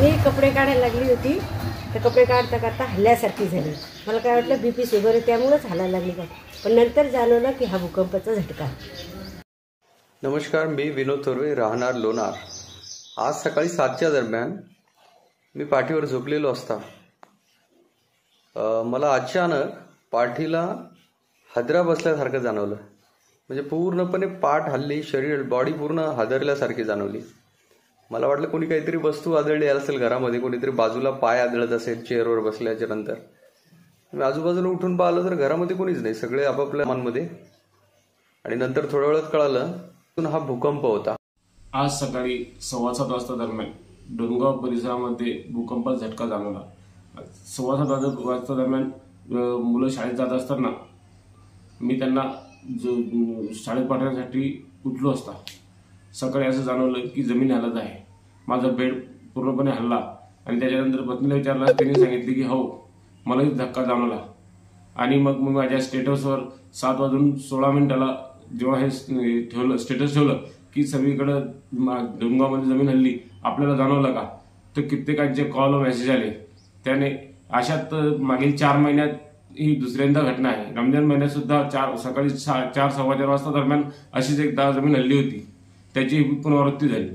मी कपडे काढायला लागली होती तर कपडे काढता काढता हल्ल्यासारखी झाली। मला काय वाटलं बीपी शुगर आहे त्यामुळेच हलायला लागली का, पण नंतर जाणवलं की हा भूकंपाचा झटका। नमस्कार, मी विनोद थोरवे, राहणार लोणार। आज सकाळी 7च्या दरम्यान मी पाठीवर झोपलेलो असता मला अचानक पाठीला हादरा बसल्यासारखं जाणवलं। म्हणजे पूर्णपणे पाठ हल्ली, शरीर बॉडी पूर्ण हादरल्यासारखी जाणवली। मला वाटलं कोणी काहीतरी वस्तू आदळली असेल घरामध्ये, कोणीतरी बाजूला पाय आदळत असेल चेअरवर बसल्याच्या नंतर। मी आजूबाजूला उठून पाहिलं तर घरामध्ये कोणीच नाही, सगळे आपापल्या मनामध्ये। आणि नंतर थोड्या वेळात कळालं हा भूकंप होता। आज सकाळी 7:15 वाजता दरम्यान डोंगरगाव परिसरामध्ये भूकंपाचा झटका जाणवला। 7:15 वाजता दरम्यान मुलं शाळेत जात असताना मी त्यांना शाळेत पाठवण्यासाठी उठलो असता सकाळी असं जाणवलं की जमीन हलत आहे। माझा बेड पूर्णपणे हलला आणि त्याच्यानंतर पत्नीला विचारलं, त्यांनी सांगितले की हो मलाही धक्का जाणवला। आणि मग मी माझ्या स्टेटसवर 7:16 जेव्हा हे स्टेटस ठेवलं की सगळीकडे डोंगरामध्ये जमीन हल्ली, आपल्याला जाणवलं का, तर कित्येकांचे कॉल व मेसेज आले। त्याने अशात मागील 4 महिन्यात ही दुसऱ्यांदा घटना आहे। रमजान महिन्यात सुद्धा सकाळी 4:15 वाजता दरम्यान अशीच एकदा जमीन हल्ली होती, त्याची पुनरावृत्ती झाली।